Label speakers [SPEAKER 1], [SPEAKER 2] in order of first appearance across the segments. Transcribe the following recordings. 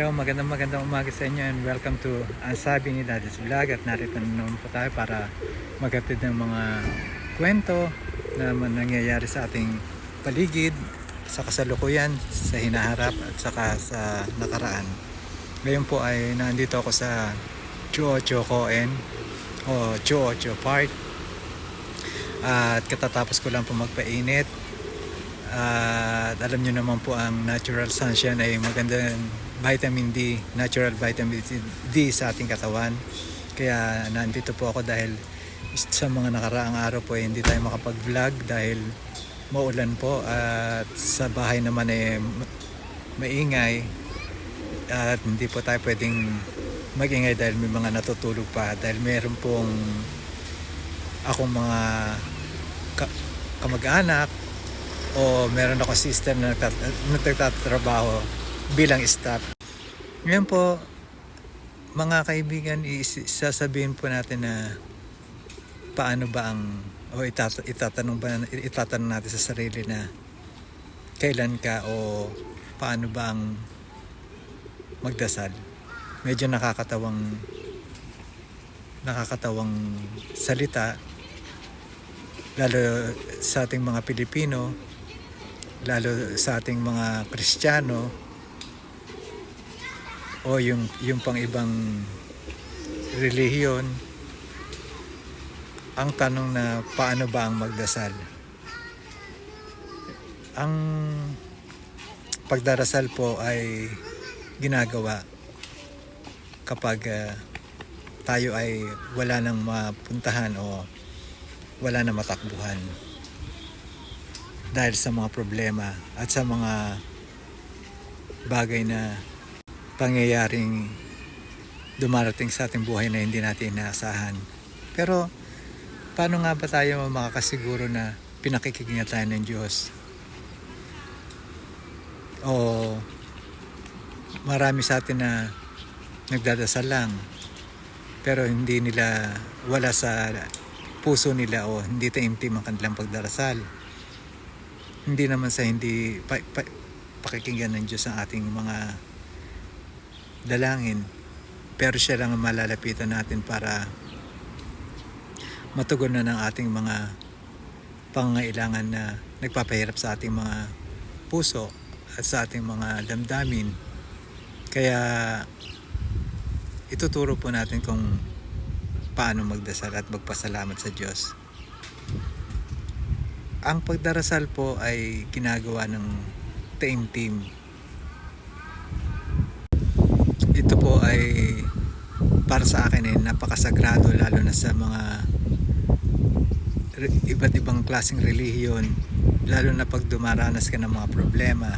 [SPEAKER 1] Hello, magandang umaga sa inyo and welcome to Ang Sabi ni Daddy's Vlog. At narito na naman po tayo para maghatid ng mga kwento na nangyayari sa ating paligid, sa kasalukuyan, sa hinaharap at saka sa nakaraan. Ngayon po ay nandito ako sa Chuocho Koen o Chuocho Park at katatapos ko lang po magpainit. At alam nyo naman po ang natural sunshine ay magandang vitamin D, natural vitamin D sa ating katawan. Kaya nandito po ako dahil sa mga nakaraang araw po hindi tayo makapag-vlog dahil maulan po at sa bahay naman maingay at hindi po tayo pwedeng magingay dahil may mga natutulog pa dahil meron pong akong mga kamag-anak o meron ako sister na nagtatrabaho bilang staff. Ngayon po, mga kaibigan, isasabihin po natin na paano ba ang itatanong natin sa sarili na kailan ka o paano ba ang magdasal. Medyo nakakatawang salita lalo sa ating mga Pilipino, lalo sa ating mga Kristiyano o yung pang ibang relihiyon. Ang tanong na paano ba ang magdasal? Ang pagdarasal po ay ginagawa kapag tayo ay wala nang mapuntahan o wala na matakbuhan dahil sa mga problema at sa mga bagay na pangyayaring dumarating sa ating buhay na hindi natin inaasahan. Pero paano nga ba tayo makakasiguro na pinakikinggan tayo ng Diyos? O marami sa atin na nagdadasal lang pero hindi nila, wala sa puso nila o hindi taimtim ang kanilang pagdarasal. Hindi naman sa hindi pakikinggan ng Diyos ang ating mga dalangin, pero siya lang ang malalapitan natin para matugunan ng ating mga pangangailangan na nagpapahirap sa ating mga puso at sa ating mga damdamin. Kaya ituturo po natin kung paano magdasal at magpasalamat sa Diyos. Ang pagdarasal po ay ginagawa ng taimtim. Ito po ay para sa akin napakasagrado, lalo na sa mga iba't ibang klaseng relihiyon, lalo na pag dumaranas ka ng mga problema.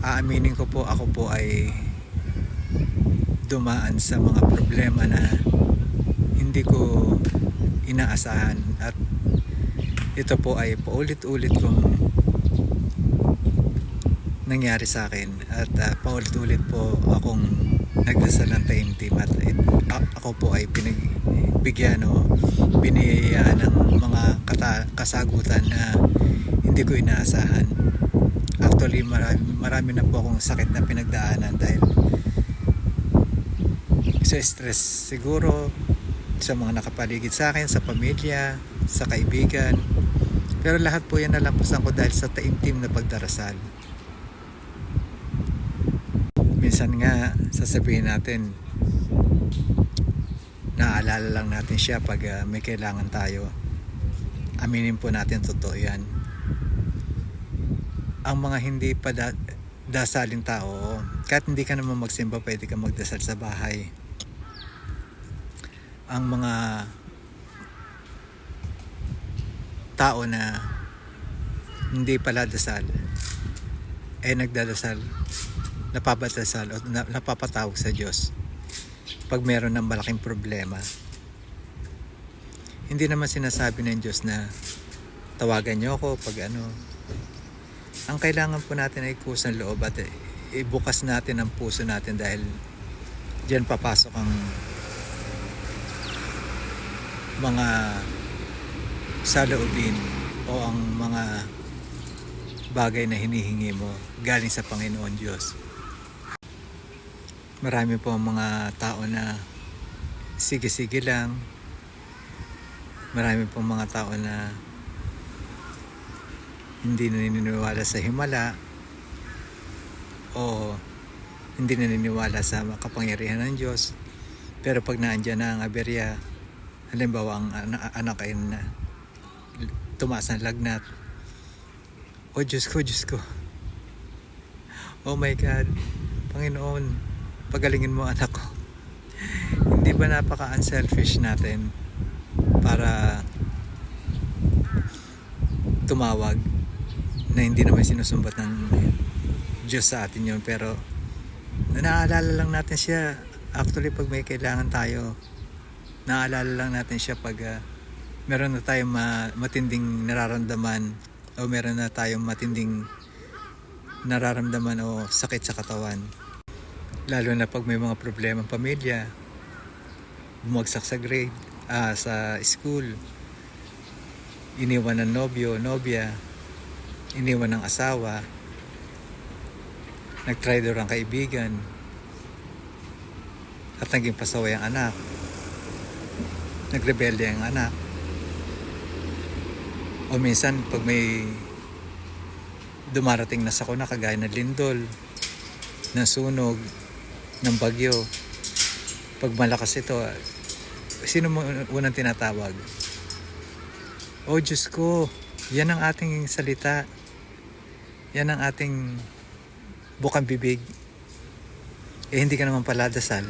[SPEAKER 1] Aaminin ko po, ako po ay dumaan sa mga problema na hindi ko inaasahan at ito po ay paulit-ulit kong nangyari sa akin at paulit-ulit po akong nagdasal ng taimtim at ako po ay pinagbigyan o biniyayaan ng mga kasagutan na hindi ko inaasahan. Actually, marami na po akong sakit na pinagdaanan dahil sa stress siguro sa mga nakapaligid sa akin, sa pamilya, sa kaibigan, pero lahat po yan nalampasan ko dahil sa taimtim na pagdarasal. Minsan nga sasabihin natin, naaalala lang natin siya pag may kailangan tayo. Aminin po natin, totoo yan. Ang mga hindi pa dasalin tao, kahit hindi ka naman magsimba, pwede ka magdasal sa bahay. Ang mga tao na hindi pala dasal ay nagdadasal, napapadasal o napapatawag sa Diyos pag meron ng malaking problema. Hindi naman sinasabi ng Diyos na tawagan niyo ako pag ano. Ang kailangan po natin ay kusang loob at ibukas natin ang puso natin dahil diyan papasok ang mga saloobin o ang mga bagay na hinihingi mo galing sa Panginoon Diyos. Marami po mga tao na sige-sige lang. Marami pong mga tao na hindi naniniwala sa himala o hindi naniniwala sa kapangyarihan ng Diyos. Pero pag naandyan na ang aberya, halimbawa ang anak ay na tumaas ng lagnat, oh Diyos ko, Diyos ko, oh my God, Panginoon, pagalingin mo anak ko. Hindi ba napaka-unselfish natin para tumawag na hindi naman sinusumbat ng Diyos sa atin yun, pero naaalala lang natin siya actually pag may kailangan tayo. Naaalala lang natin siya pag meron na tayong matinding nararamdaman o meron na tayong matinding nararamdaman o sakit sa katawan. Lalo na pag may mga problema pamilya, bumagsak sa grade, sa school, iniwan ng nobyo, nobya, iniwan ng asawa, nag-traitor ang kaibigan, at naging pasaway ang anak, nagrebelde ang anak. O minsan pag may dumarating na sakuna kagaya ng lindol, ng sunog, ng bagyo, pag malakas ito, sino mo unang tinatawag? Oh Diyos ko, yan ang ating salita, yan ang ating bukang bibig. Hindi ka naman pala dasal.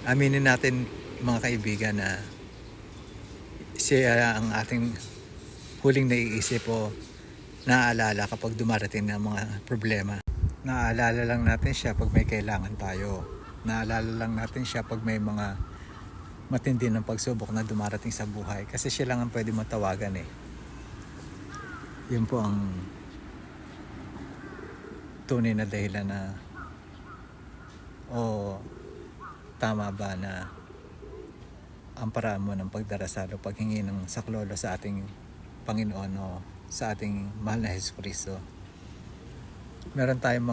[SPEAKER 1] Aminin natin mga kaibigan na siya ang ating huling naiisip o naaalala kapag dumarating ng mga problema. Naaalala lang natin siya pag may kailangan tayo. Naaalala lang natin siya pag may mga matindi ng pagsubok na dumarating sa buhay. Kasi siya lang ang pwede matawagan eh. Yun po ang tunay na dahilan na tama ba na ang paraan mo ng pagdarasal o paghingi ng saklolo sa ating Panginoon o sa ating mahal na Jesucristo. Meron tayong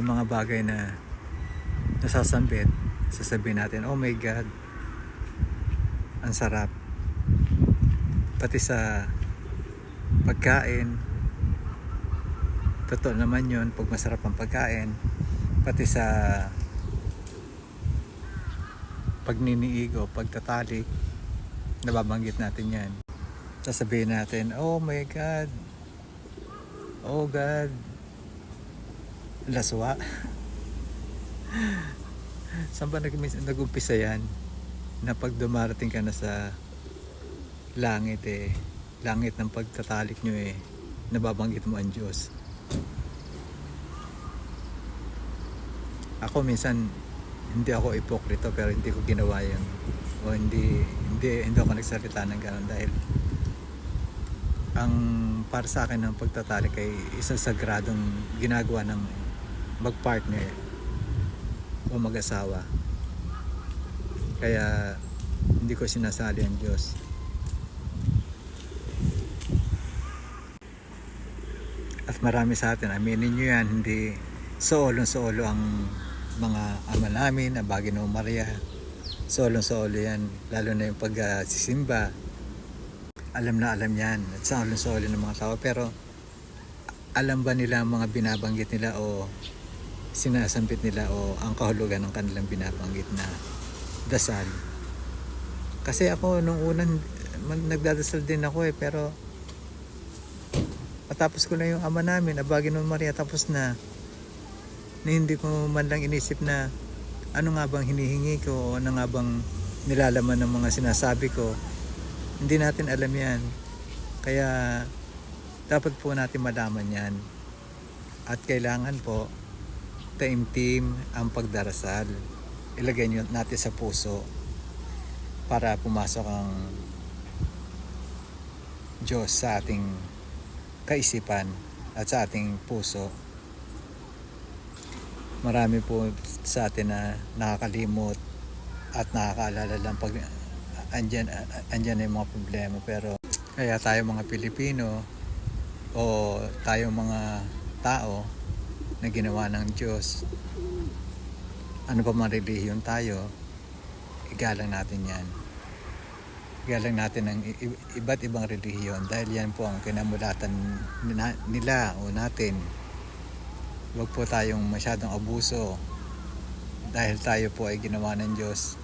[SPEAKER 1] mga bagay na nasasambit. Sasabihin natin, oh my God, ang sarap. Pati sa pagkain, totoo naman yun pag masarap ang pagkain. Pati sa pagniniig o pagtatalik, nababanggit natin yan. Sasabihin natin, oh my God, oh God, laswa. Saan ba nag-umpisa yan? Na pag dumarating ka na sa langit langit ng pagtatalik nyo nababanggit mo ang Diyos. Ako minsan hindi ako ipokrito pero hindi ko ginawa yan o hindi ako nagsalita ng gano'n dahil ang para sa akin ng pagtatalik ay isang sagradong ginagawa ng mag-partner o mag-asawa, kaya hindi ko sinasali ang Diyos. At marami sa atin, aminin nyo yan, hindi soolong-soolo ang mga ama namin, ang Baginong Maria. Soolong-soolo yan, lalo na yung pagsisimba. Alam na alam yan, at soolong-soolo ng mga tao. Pero alam ba nila ang mga binabanggit nila o sinasambit nila o ang kahulugan ng kanilang binabanggit na dasal? Kasi ako nung unang nagdadasal din ako pero matapos ko na yung ama namin, ang Baginong Maria, tapos na hindi ko man lang inisip na ano nga bang hinihingi ko o ano nga bang nilalaman ng mga sinasabi ko. Hindi natin alam yan, kaya dapat po natin malaman yan at kailangan po taimtim ang pagdarasal. Ilagay nyo natin sa puso para pumasok ang Diyos sa ating kaisipan at sa ating puso. Marami po sa atin na nakakalimot at nakakaalala lang pag andyan na yung mga problema, pero Kaya tayo mga Pilipino o tayo mga tao na ginawa ng Diyos, ano pa man relihiyon tayo, igalang natin yan. Igalang natin ang iba't ibang relihiyon dahil yan po ang kinamulatan nila o natin. Huwag po tayong masyadong abuso dahil tayo po ay ginawa ng Diyos.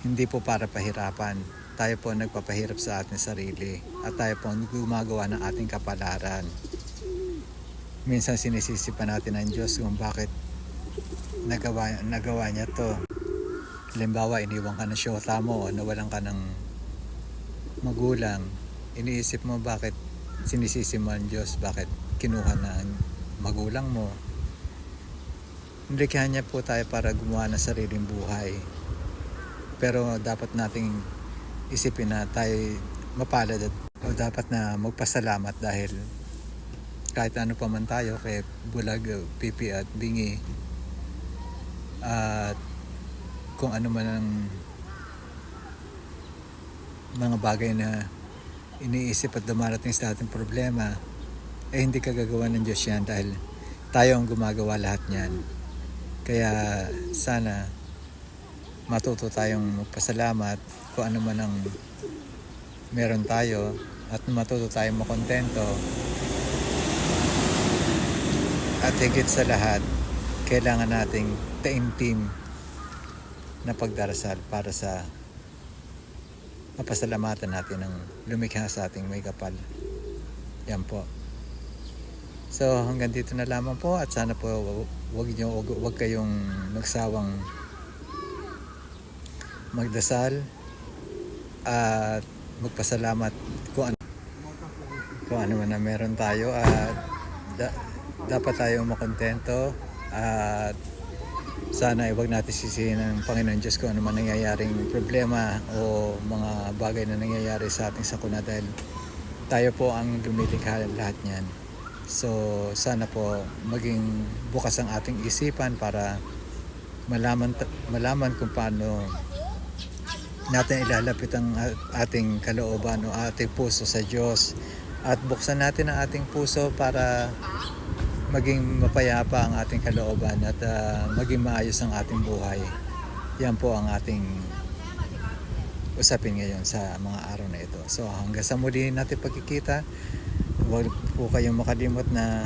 [SPEAKER 1] Hindi po para pahirapan. Tayo po nagpapahirap sa ating sarili at tayo po gumagawa ng ating kapalaran. Minsan sinisisi pa natin ang Diyos kung bakit nagawa niya to. Halimbawa, iniwan ka ng syota mo, nawalan ka ng magulang. Iniisip mo bakit sinisisi mo ang Diyos, bakit kinuha ng magulang mo. Nilikha niya po tayo para gumawa ng sariling buhay. Pero dapat nating isipin na tayo mapalad o dapat na magpasalamat dahil kahit ano pa man tayo, kay bulag, pipi at bingi, at kung ano man ang mga bagay na iniisip at dumarating sa ating problema, hindi kagagawa ng Diyos yan dahil tayo ang gumagawa lahat niyan. Kaya sana matuto tayong magpasalamat kung ano man ang meron tayo at matuto tayong makontento. At higit sa lahat, kailangan nating taimtim na pagdarasal para sa mapasalamatan natin ang lumikha sa ating may kapal. Yan po. So hanggang dito na lamang po at sana po wag kayong magsawang magdasal at magpasalamat kung ano man na meron tayo at dapat tayong makontento at sana huwag natin sisihin ng Panginoon Diyos kung ano man nangyayaring problema o mga bagay na nangyayari sa ating sakuna dahil tayo po ang lumilikha lahat niyan. So sana po maging bukas ang ating isipan para malaman kung paano natin ilalapit ang ating kalooban o ating puso sa Diyos at buksan natin ang ating puso para maging mapayapa ang ating kalooban at maging maayos ang ating buhay. Yan po ang ating usapin ngayon sa mga araw na ito. So hanggang sa muli natin pagkikita, huwag po kayong makalimot na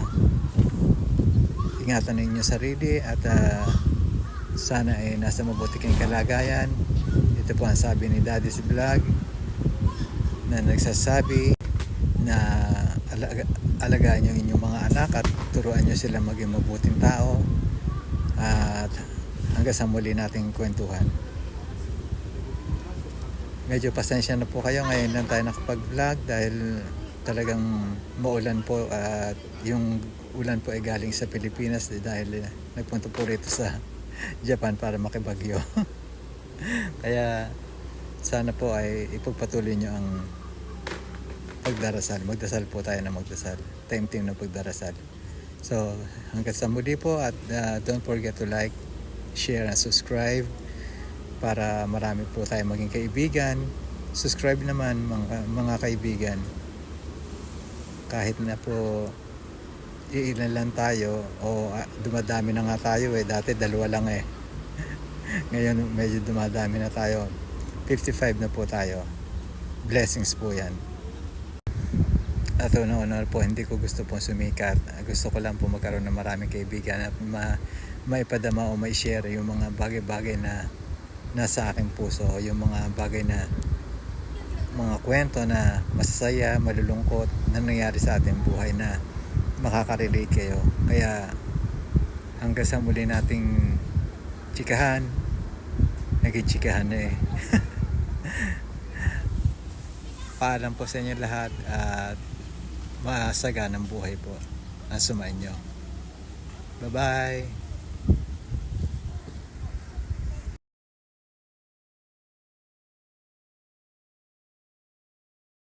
[SPEAKER 1] ingatan ninyo sarili at sana ay nasa mabuti kayong kalagayan. Ito po ang sabi ni Daddy's Vlog na nagsasabi na alagaan nyo inyong mga anak at turuan nyo sila maging mabuting tao at hanggang sa muli nating kwentuhan. Medyo pasensya na po kayo, ngayon lang tayo nakapag-vlog dahil talagang maulan po at yung ulan po ay galing sa Pilipinas dahil nagpunta po rito sa Japan para makibagyo. Kaya sana po ay ipagpatuloy nyo ang pagdarasal. Magdasal po tayo na magdasal. Time na pagdarasal. So, hanggang sa muli po at don't forget to like, share, and subscribe para marami po tayo maging kaibigan. Subscribe naman mga kaibigan. Kahit na po iilan lang tayo o dumadami na nga tayo dati 2 lang ngayon medyo dumadami na tayo, 55 na po tayo. Blessings po yan. At una po, hindi ko gusto pong sumikat. Gusto ko lang po magkaroon ng maraming kaibigan at maipadama o mai-share yung mga bagay-bagay na nasa aking puso, yung mga bagay na mga kwento na masasaya, malulungkot na nangyari sa ating buhay na makaka-relate kayo. Kaya hanggang sa muli nating chikahan, naging chikahan na Paalam po sa inyo lahat at masaganang buhay po ang sumainyo. Bye-bye!